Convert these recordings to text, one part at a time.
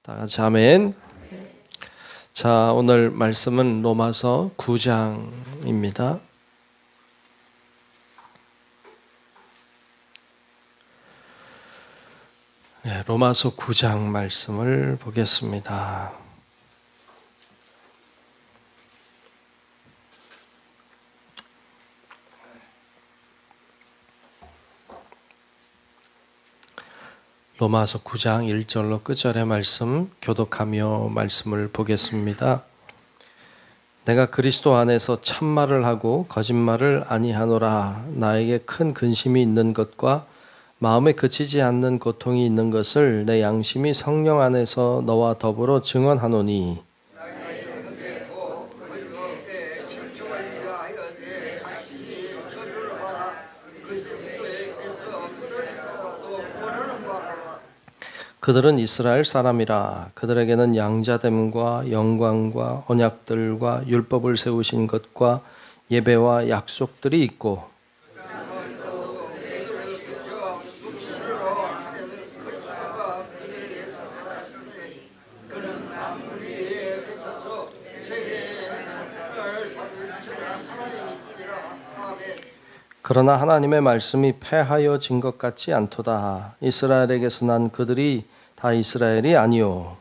다 같이 아멘. 자, 오늘 말씀은 로마서 9장입니다. 네, 로마서 9장 말씀을 보겠습니다. 로마서 9장 1절로 끝절의 말씀 교독하며 말씀을 보겠습니다. 내가 그리스도 안에서 참말을 하고 거짓말을 아니하노라. 나에게 큰 근심이 있는 것과 마음에 그치지 않는 고통이 있는 것을 내 양심이 성령 안에서 너와 더불어 증언하노니 그들은 이스라엘 사람이라. 그들에게는 양자됨과 영광과 언약들과 율법을 세우신 것과 예배와 약속들이 있고 그러나 하나님의 말씀이 패하여진 것 같지 않도다. 이스라엘에게서 난 그들이 다 이스라엘이 아니요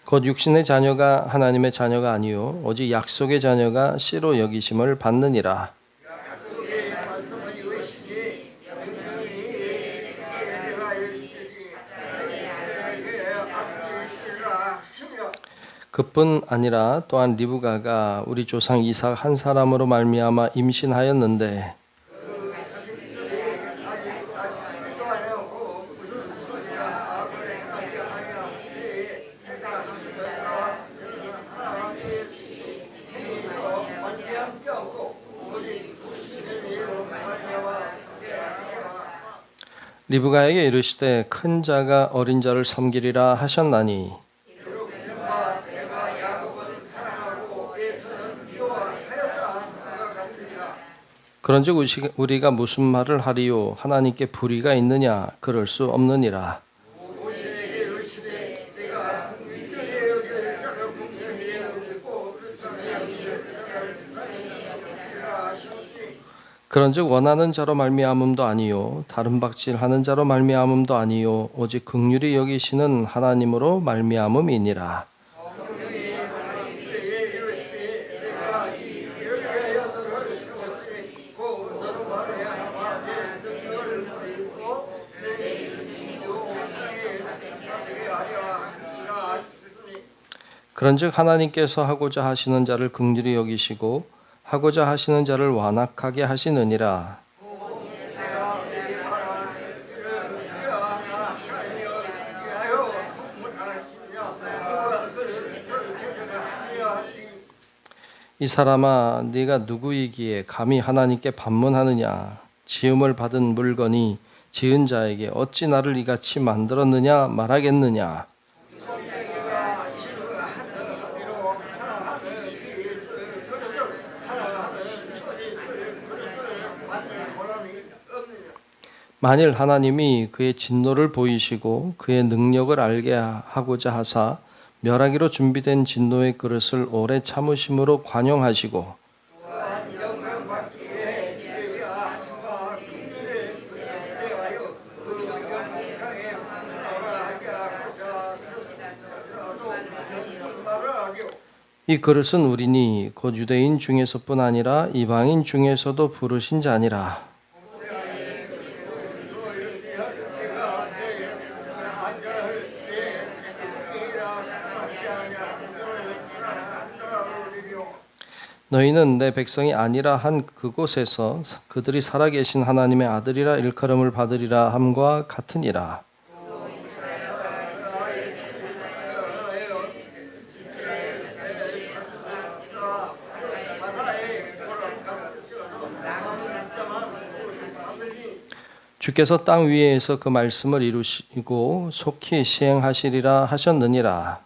곧 육신의 자녀가 하나님의 자녀가 아니요 오직 약속의 자녀가 씨로 여기심을 받느니라. 그뿐 아니라 또한 리브가가 우리 조상 이삭 한 사람으로 말미암아 임신하였는데 리브가에게 이르시되 큰 자가 어린 자를 섬기리라 하셨나니 그런즉 우리가 무슨 말을 하리요? 하나님께 불의가 있느냐? 그럴 수 없느니라. 그런즉 원하는 자로 말미암음도 아니요 다른 박질하는 자로 말미암음도 아니요 오직 긍휼히 여기시는 하나님으로 말미암음이니라. 그런즉 하나님께서 하고자 하시는 자를 긍휼히 여기시고 하고자 하시는 자를 완악하게 하시느니라. 이 사람아, 네가 누구이기에 감히 하나님께 반문하느냐? 지음을 받은 물건이 지은 자에게 어찌 나를 이같이 만들었느냐 말하겠느냐? 만일 하나님이 그의 진노를 보이시고 그의 능력을 알게 하고자 하사 멸하기로 준비된 진노의 그릇을 오래 참으심으로 관용하시고 이 그릇은 우리니 곧 유대인 중에서뿐 아니라 이방인 중에서도 부르신 자니라. 너희는 내 백성이 아니라 한 그곳에서 그들이 살아계신 하나님의 아들이라 일컬음을 받으리라 함과 같으니라. 주께서 땅 위에서 그 말씀을 이루시고 속히 시행하시리라 하셨느니라.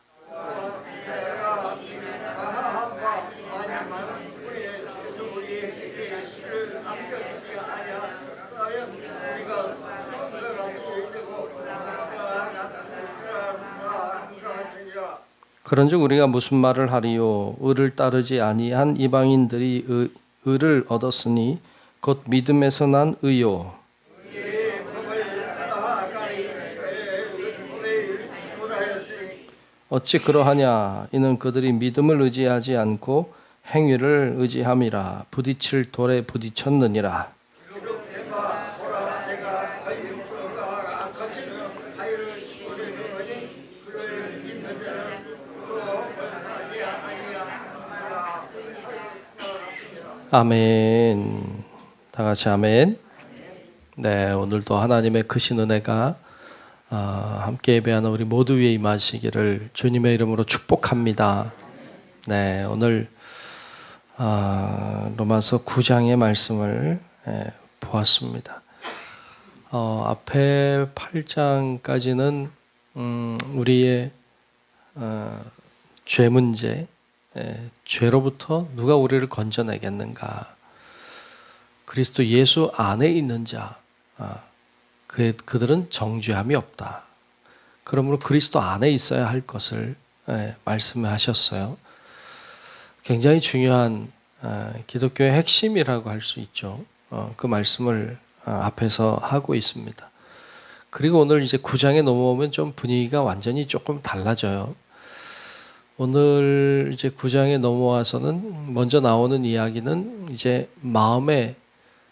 그런즉 우리가 무슨 말을 하리요? 의를 따르지 아니한 이방인들이 의를 얻었으니 곧 믿음에서 난 의요. 어찌 그러하냐? 이는 그들이 믿음을 의지하지 않고 행위를 의지함이라. 부딪힐 돌에 부딪혔느니라. 아멘. 다 같이 아멘. 네, 오늘도 하나님의 크신 은혜가 함께 예배하는 우리 모두 위에 임하시기를 주님의 이름으로 축복합니다. 네, 오늘 로마서 9장의 말씀을 보았습니다. 앞에 8장까지는 우리의 죄 문제, 죄로부터 누가 우리를 건져내겠는가? 그리스도 예수 안에 있는 자, 그들은 정죄함이 없다. 그러므로 그리스도 안에 있어야 할 것을 말씀하셨어요. 굉장히 중요한 기독교의 핵심이라고 할 수 있죠. 그 말씀을 앞에서 하고 있습니다. 그리고 오늘 이제 9장에 넘어오면 좀 분위기가 완전히 조금 달라져요. 오늘 이제 9장에 넘어와서는 먼저 나오는 이야기는 이제 마음에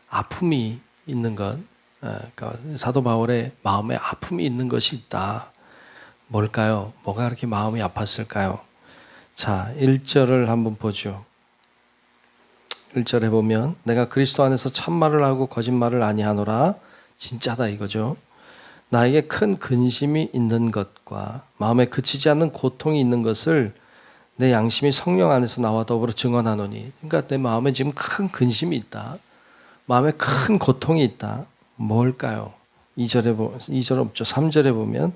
아픔이 있는 것, 그러니까 사도 바울의 마음에 아픔이 있는 것이 있다. 뭘까요? 뭐가 그렇게 마음이 아팠을까요? 자, 1절을 한번 보죠. 1절에 보면 내가 그리스도 안에서 참말을 하고 거짓말을 아니하노라. 진짜다 이거죠. 나에게 큰 근심이 있는 것과 마음에 그치지 않는 고통이 있는 것을 내 양심이 성령 안에서 나와 더불어 증언하노니. 그러니까 내 마음에 지금 큰 근심이 있다. 마음에 큰 고통이 있다. 뭘까요? 2절 없죠. 3절에 보면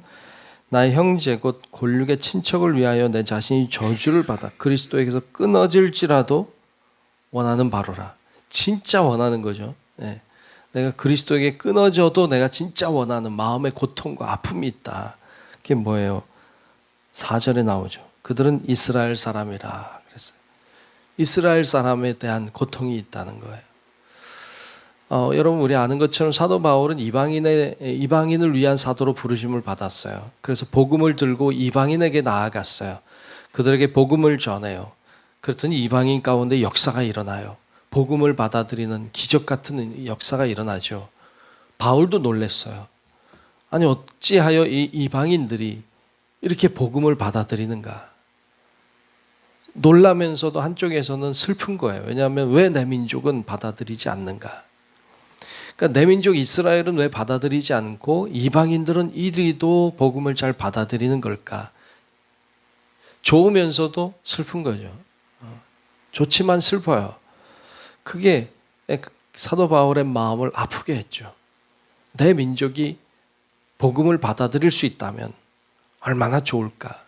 나의 형제 곧 골육의 친척을 위하여 내 자신이 저주를 받아 그리스도에게서 끊어질지라도 원하는 바로라. 진짜 원하는 거죠. 네. 내가 그리스도에게 끊어져도 내가 진짜 원하는 마음의 고통과 아픔이 있다. 그게 뭐예요? 4절에 나오죠. 그들은 이스라엘 사람이라 그랬어요. 이스라엘 사람에 대한 고통이 있다는 거예요. 여러분 우리 아는 것처럼 사도 바울은 이방인을 위한 사도로 부르심을 받았어요. 그래서 복음을 들고 이방인에게 나아갔어요. 그들에게 복음을 전해요. 그랬더니 이방인 가운데 역사가 일어나요. 복음을 받아들이는 기적 같은 역사가 일어나죠. 바울도 놀랐어요. 아니 어찌하여 이 이방인들이 이렇게 복음을 받아들이는가? 놀라면서도 한쪽에서는 슬픈 거예요. 왜냐하면 왜 내 민족은 받아들이지 않는가? 그러니까 내 민족 이스라엘은 왜 받아들이지 않고 이방인들은 이리도 복음을 잘 받아들이는 걸까? 좋으면서도 슬픈 거죠. 좋지만 슬퍼요. 그게 사도 바울의 마음을 아프게 했죠. 내 민족이 복음을 받아들일 수 있다면 얼마나 좋을까?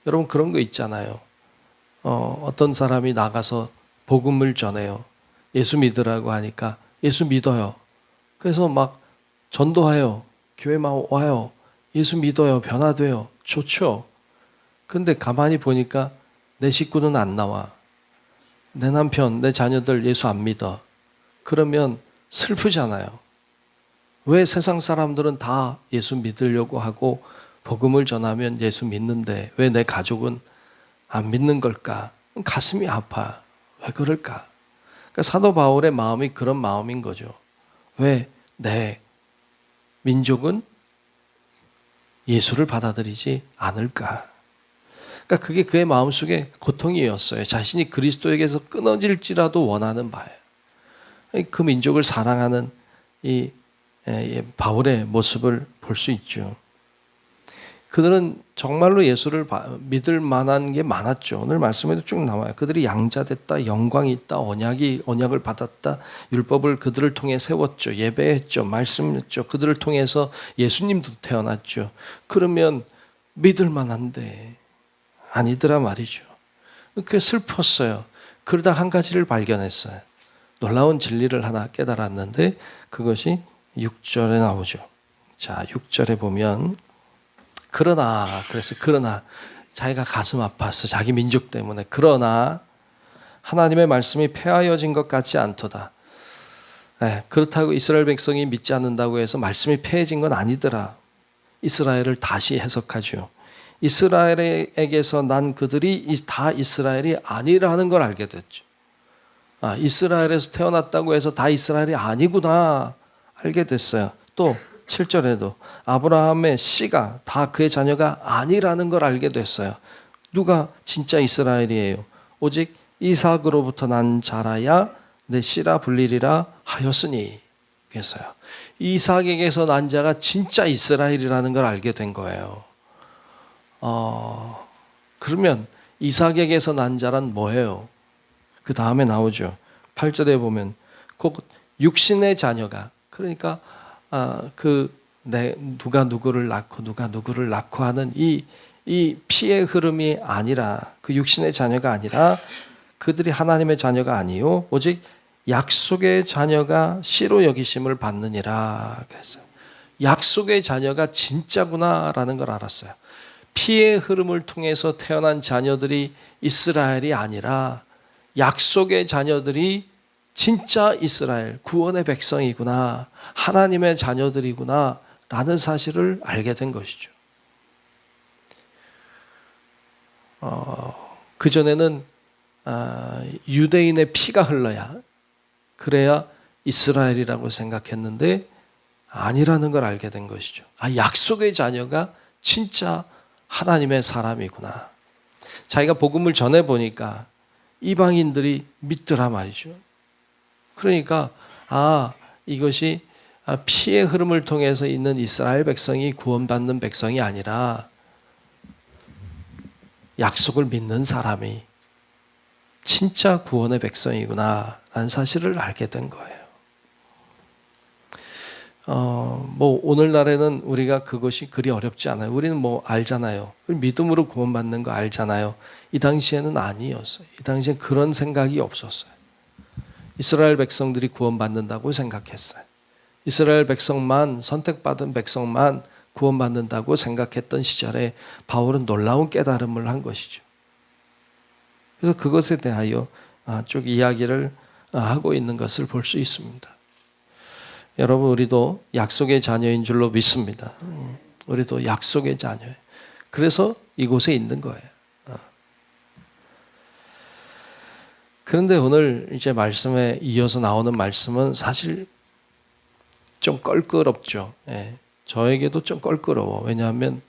여러분 그런 거 있잖아요. 어떤 사람이 나가서 복음을 전해요. 예수 믿으라고 하니까 예수 믿어요. 그래서 막 전도해요. 교회만 와요. 예수 믿어요. 변화돼요. 좋죠. 근데 가만히 보니까 내 식구는 안 나와. 내 남편, 내 자녀들 예수 안 믿어. 그러면 슬프잖아요. 왜 세상 사람들은 다 예수 믿으려고 하고 복음을 전하면 예수 믿는데 왜 내 가족은 안 믿는 걸까? 가슴이 아파. 왜 그럴까? 그러니까 사도 바울의 마음이 그런 마음인 거죠. 왜 내 민족은 예수를 받아들이지 않을까? 그러니까 그게 그의 마음속에 고통이었어요. 자신이 그리스도에게서 끊어질지라도 원하는 바예요. 그 민족을 사랑하는 이 바울의 모습을 볼 수 있죠. 그들은 정말로 예수를 믿을 만한 게 많았죠. 오늘 말씀에도 쭉 나와요. 그들이 양자됐다, 영광이 있다, 언약을 받았다, 율법을 그들을 통해 세웠죠. 예배했죠. 말씀했죠. 그들을 통해서 예수님도 태어났죠. 그러면 믿을 만한데 아니더라 말이죠. 그게 슬펐어요. 그러다 한 가지를 발견했어요. 놀라운 진리를 하나 깨달았는데 그것이 6절에 나오죠. 자, 6절에 보면 그러나 자기가 가슴 아팠어. 자기 민족 때문에. 그러나 하나님의 말씀이 폐하여진 것 같지 않도다. 그렇다고 이스라엘 백성이 믿지 않는다고 해서 말씀이 폐해진 건 아니더라. 이스라엘을 다시 해석하죠. 이스라엘에게서 난 그들이 다 이스라엘이 아니라는 걸 알게 됐죠. 이스라엘에서 태어났다고 해서 다 이스라엘이 아니구나 알게 됐어요. 또 7절에도 아브라함의 씨가 다 그의 자녀가 아니라는 걸 알게 됐어요. 누가 진짜 이스라엘이에요? 오직 이삭으로부터 난 자라야 내 씨라 불리리라 하였으니. 그랬어요. 이삭에게서 난 자가 진짜 이스라엘이라는 걸 알게 된 거예요. 그러면 이삭에게서 난 자란 뭐예요? 그 다음에 나오죠. 8절에 보면 곧 육신의 자녀가, 그러니까 누가 누구를 낳고 하는 이 피의 흐름이 아니라, 그 육신의 자녀가 아니라 그들이 하나님의 자녀가 아니요 오직 약속의 자녀가 씨로 여기심을 받느니라 그랬어요. 약속의 자녀가 진짜구나라는 걸 알았어요. 피의 흐름을 통해서 태어난 자녀들이 이스라엘이 아니라 약속의 자녀들이 진짜 이스라엘, 구원의 백성이구나, 하나님의 자녀들이구나 라는 사실을 알게 된 것이죠. 그전에는 유대인의 피가 흘러야, 그래야 이스라엘이라고 생각했는데 아니라는 걸 알게 된 것이죠. 약속의 자녀가 진짜 하나님의 사람이구나. 자기가 복음을 전해보니까 이방인들이 믿더라 말이죠. 그러니까 이것이 피의 흐름을 통해서 있는 이스라엘 백성이 구원받는 백성이 아니라 약속을 믿는 사람이 진짜 구원의 백성이구나 라는 사실을 알게 된 거예요. 오늘날에는 우리가 그것이 그리 어렵지 않아요. 우리는 알잖아요. 믿음으로 구원받는 거 알잖아요. 이 당시에는 아니었어요. 이 당시엔 그런 생각이 없었어요. 이스라엘 백성들이 구원받는다고 생각했어요. 이스라엘 백성만, 선택받은 백성만 구원받는다고 생각했던 시절에 바울은 놀라운 깨달음을 한 것이죠. 그래서 그것에 대하여 쭉 이야기를 하고 있는 것을 볼 수 있습니다. 여러분, 우리도 약속의 자녀인 줄로 믿습니다. 우리도 약속의 자녀예요. 그래서 이곳에 있는 거예요. 그런데 오늘 이제 말씀에 이어서 나오는 말씀은 사실 좀 껄끄럽죠. 저에게도 좀 껄끄러워. 왜냐하면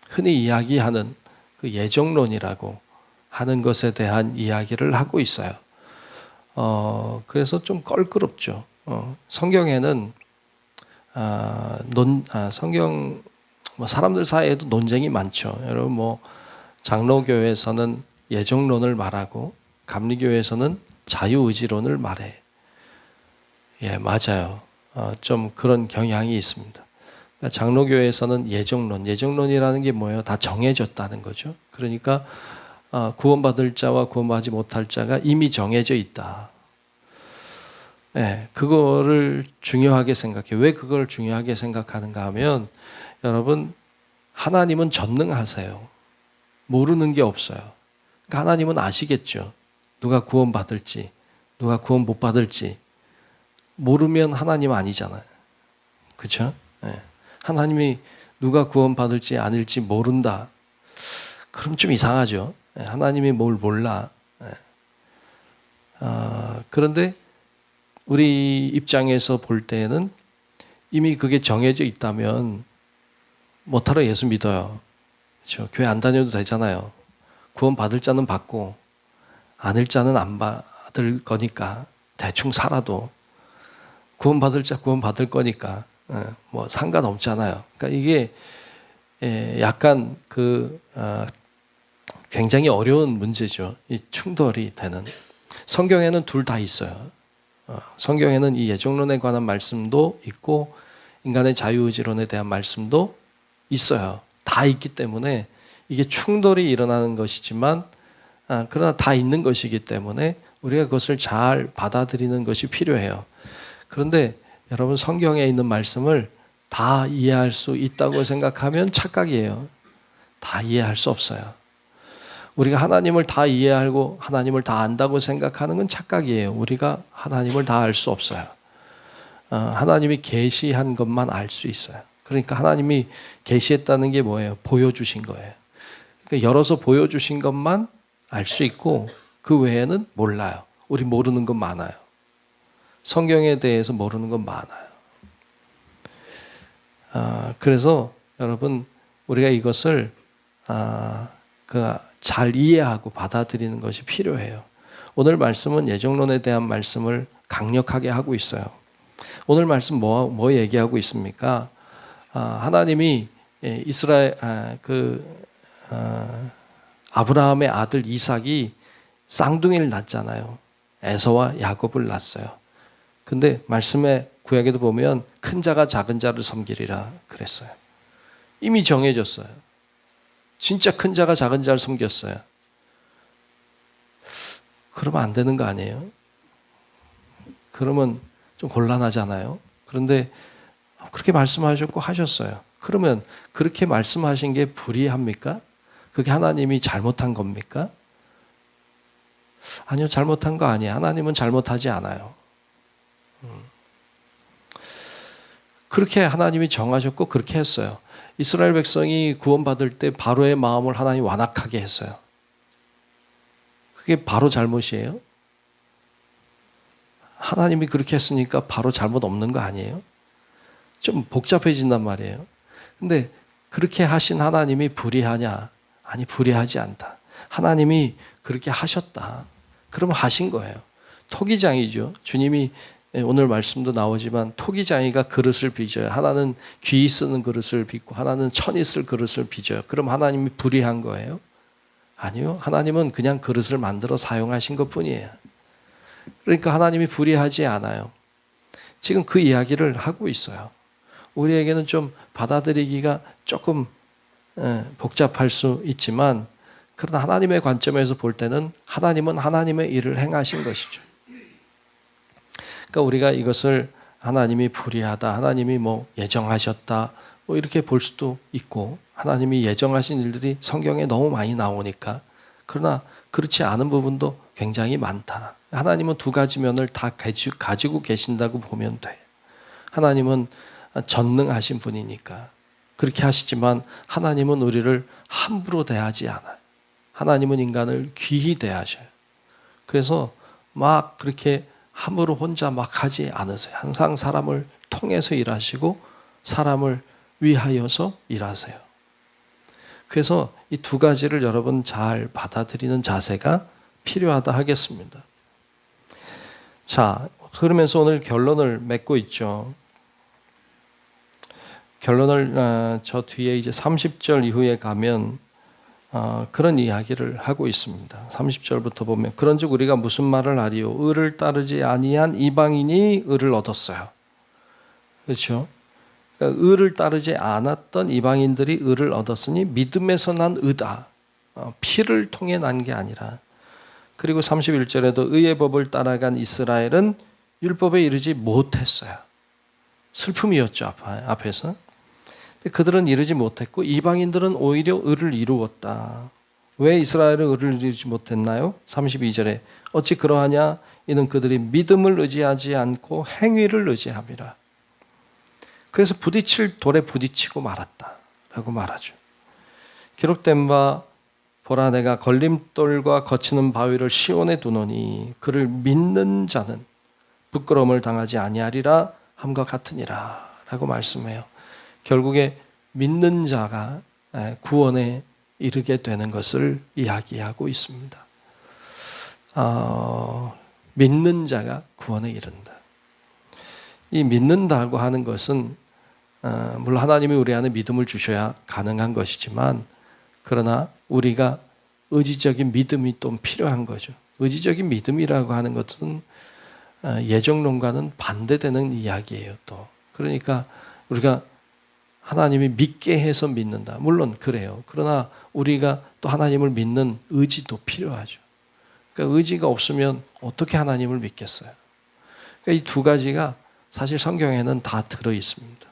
흔히 이야기하는 그 예정론이라고 하는 것에 대한 이야기를 하고 있어요. 그래서 좀 껄끄럽죠. 성경에는 성경 사람들 사이에도 논쟁이 많죠. 여러분 장로교에서는 예정론을 말하고 감리교에서는 자유의지론을 말해. 맞아요. 좀 그런 경향이 있습니다. 장로교에서는 예정론이라는 게 뭐예요? 다 정해졌다는 거죠. 그러니까 구원받을 자와 구원받지 못할 자가 이미 정해져 있다. 그거를 중요하게 생각해요. 왜 그걸 중요하게 생각하는가 하면, 여러분, 하나님은 전능하세요. 모르는 게 없어요. 그러니까 하나님은 아시겠죠. 누가 구원받을지, 누가 구원 못 받을지. 모르면 하나님 아니잖아요. 그렇죠? 하나님이 누가 구원받을지 아닐지 모른다. 그럼 좀 이상하죠. 하나님이 뭘 몰라. 그런데 우리 입장에서 볼 때에는 이미 그게 정해져 있다면 못하러 예수 믿어요. 그렇죠? 교회 안 다녀도 되잖아요. 구원받을 자는 받고 아닐 자는 안 받을 거니까 대충 살아도 구원받을 자 구원받을 거니까 상관없잖아요. 그러니까 이게 약간 굉장히 어려운 문제죠. 이 충돌이 되는. 성경에는 둘 다 있어요. 성경에는 이 예정론에 관한 말씀도 있고 인간의 자유의지론에 대한 말씀도 있어요. 다 있기 때문에 이게 충돌이 일어나는 것이지만 그러나 다 있는 것이기 때문에 우리가 그것을 잘 받아들이는 것이 필요해요. 그런데 여러분, 성경에 있는 말씀을 다 이해할 수 있다고 생각하면 착각이에요. 다 이해할 수 없어요. 우리가 하나님을 다 이해하고 하나님을 다 안다고 생각하는 건 착각이에요. 우리가 하나님을 다 알 수 없어요. 하나님이 계시한 것만 알 수 있어요. 그러니까 하나님이 계시했다는 게 뭐예요? 보여주신 거예요. 그러니까 열어서 보여주신 것만 알 수 있고 그 외에는 몰라요. 우리 모르는 건 많아요. 성경에 대해서 모르는 건 많아요. 그래서 여러분 우리가 이것을 잘 이해하고 받아들이는 것이 필요해요. 오늘 말씀은 예정론에 대한 말씀을 강력하게 하고 있어요. 오늘 말씀 뭐 얘기하고 있습니까? 하나님이 이스라엘 아브라함의 아들 이삭이 쌍둥이를 낳잖아요. 에서와 야곱을 낳았어요. 근데 말씀의 구약에도 보면 큰 자가 작은 자를 섬기리라 그랬어요. 이미 정해졌어요. 진짜 큰 자가 작은 자를 섬겼어요. 그러면 안 되는 거 아니에요? 그러면 좀 곤란하잖아요. 그런데 그렇게 말씀하셨고 하셨어요. 그러면 그렇게 말씀하신 게 불의합니까? 그게 하나님이 잘못한 겁니까? 아니요, 잘못한 거 아니에요. 하나님은 잘못하지 않아요. 그렇게 하나님이 정하셨고 그렇게 했어요. 이스라엘 백성이 구원받을 때 바로의 마음을 하나님이 완악하게 했어요. 그게 바로 잘못이에요? 하나님이 그렇게 했으니까 바로 잘못 없는 거 아니에요? 좀 복잡해진단 말이에요. 근데 그렇게 하신 하나님이 불의하냐? 아니, 불의하지 않다. 하나님이 그렇게 하셨다. 그러면 하신 거예요. 토기장이죠. 주님이 오늘 말씀도 나오지만 토기장이가 그릇을 빚어요. 하나는 귀 쓰는 그릇을 빚고 하나는 천이 쓸 그릇을 빚어요. 그럼 하나님이 불의한 거예요? 아니요. 하나님은 그냥 그릇을 만들어 사용하신 것뿐이에요. 그러니까 하나님이 불의하지 않아요. 지금 그 이야기를 하고 있어요. 우리에게는 좀 받아들이기가 조금 복잡할 수 있지만 그러나 하나님의 관점에서 볼 때는 하나님은 하나님의 일을 행하신 것이죠. 그러니까 우리가 이것을 하나님이 불의하다, 하나님이 예정하셨다, 이렇게 볼 수도 있고, 하나님이 예정하신 일들이 성경에 너무 많이 나오니까. 그러나 그렇지 않은 부분도 굉장히 많다. 하나님은 두 가지 면을 다 가지고 계신다고 보면 돼. 하나님은 전능하신 분이니까 그렇게 하시지만 하나님은 우리를 함부로 대하지 않아요. 하나님은 인간을 귀히 대하셔요. 그래서 막 그렇게 함부로 혼자 막 하지 않으세요. 항상 사람을 통해서 일하시고 사람을 위하여서 일하세요. 그래서 이 두 가지를 여러분 잘 받아들이는 자세가 필요하다 하겠습니다. 자, 그러면서 오늘 결론을 맺고 있죠. 결론을 저 뒤에 이제 30절 이후에 가면 그런 이야기를 하고 있습니다. 30절부터 보면 그런즉 우리가 무슨 말을 하리요? 의를 따르지 아니한 이방인이 의를 얻었어요. 그렇죠? 그러니까 의를 따르지 않았던 이방인들이 의를 얻었으니 믿음에서 난 의다. 피를 통해 난 게 아니라. 그리고 31절에도 의의 법을 따라간 이스라엘은 율법에 이르지 못했어요. 슬픔이었죠, 앞에서. 그들은 이르지 못했고 이방인들은 오히려 의를 이루었다. 왜 이스라엘은 의를 이루지 못했나요? 32절에 어찌 그러하냐? 이는 그들이 믿음을 의지하지 않고 행위를 의지함이라. 그래서 부딪힐 돌에 부딪히고 말았다라고 말하죠. 기록된 바 보라 내가 걸림돌과 거치는 바위를 시온에 두노니 그를 믿는 자는 부끄러움을 당하지 아니하리라 함과 같으니라 라고 말씀해요. 결국에 믿는 자가 구원에 이르게 되는 것을 이야기하고 있습니다. 믿는 자가 구원에 이른다. 이 믿는다고 하는 것은 물론 하나님이 우리 안에 믿음을 주셔야 가능한 것이지만 그러나 우리가 의지적인 믿음이 또 필요한 거죠. 의지적인 믿음이라고 하는 것은 예정론과는 반대되는 이야기예요. 또 그러니까 우리가 하나님이 믿게 해서 믿는다. 물론 그래요. 그러나 우리가 또 하나님을 믿는 의지도 필요하죠. 그러니까 의지가 없으면 어떻게 하나님을 믿겠어요? 그러니까 이 두 가지가 사실 성경에는 다 들어 있습니다.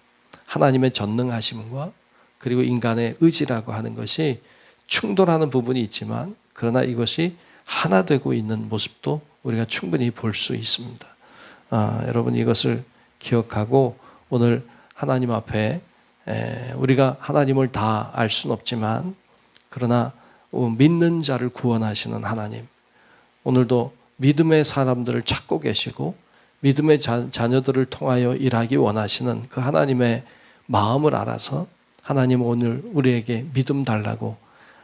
하나님의 전능하심과 그리고 인간의 의지라고 하는 것이 충돌하는 부분이 있지만 그러나 이것이 하나 되고 있는 모습도 우리가 충분히 볼 수 있습니다. 여러분 이것을 기억하고 오늘 하나님 앞에 우리가 하나님을 다 알 수는 없지만 그러나 믿는 자를 구원하시는 하나님, 오늘도 믿음의 사람들을 찾고 계시고 믿음의 자녀들을 통하여 일하기 원하시는 그 하나님의 마음을 알아서 하나님 오늘 우리에게 믿음 달라고,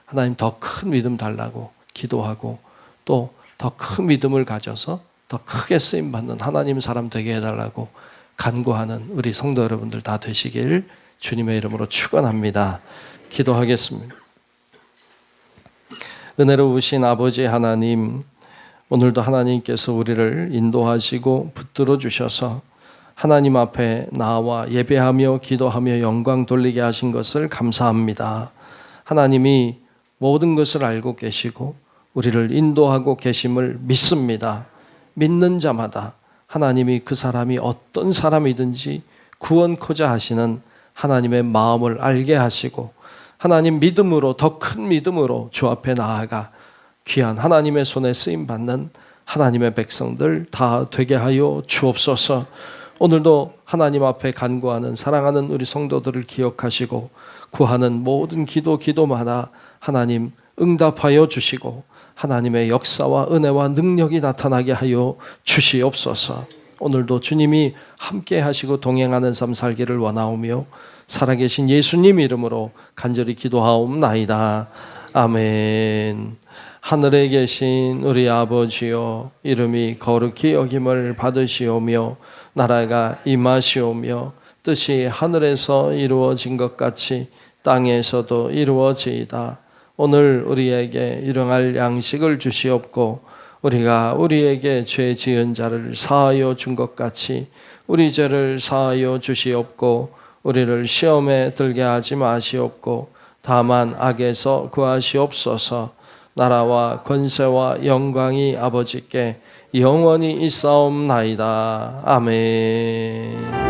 하나님 더 큰 믿음 달라고 기도하고 또 더 큰 믿음을 가져서 더 크게 쓰임받는 하나님 사람 되게 해달라고 간구하는 우리 성도 여러분들 다 되시길 주님의 이름으로 축원합니다. 기도하겠습니다. 은혜로우신 아버지 하나님, 오늘도 하나님께서 우리를 인도하시고 붙들어 주셔서 하나님 앞에 나와 예배하며 기도하며 영광 돌리게 하신 것을 감사합니다. 하나님이 모든 것을 알고 계시고 우리를 인도하고 계심을 믿습니다. 믿는 자마다 하나님이 그 사람이 어떤 사람이든지 구원코자 하시는 하나님의 마음을 알게 하시고 하나님 믿음으로, 더 큰 믿음으로 주 앞에 나아가 귀한 하나님의 손에 쓰임받는 하나님의 백성들 다 되게 하여 주옵소서. 오늘도 하나님 앞에 간구하는 사랑하는 우리 성도들을 기억하시고 구하는 모든 기도마다 하나님 응답하여 주시고 하나님의 역사와 은혜와 능력이 나타나게 하여 주시옵소서. 오늘도 주님이 함께 하시고 동행하는 삶 살기를 원하오며 살아계신 예수님 이름으로 간절히 기도하옵나이다. 아멘. 하늘에 계신 우리 아버지여, 이름이 거룩히 여김을 받으시오며 나라가 임하시오며 뜻이 하늘에서 이루어진 것 같이 땅에서도 이루어지이다. 오늘 우리에게 일용할 양식을 주시옵고 우리가 우리에게 죄 지은 자를 사하여 준 것 같이 우리 죄를 사하여 주시옵고 우리를 시험에 들게 하지 마시옵고 다만 악에서 구하시옵소서. 나라와 권세와 영광이 아버지께 영원히 있사옵나이다. 아멘.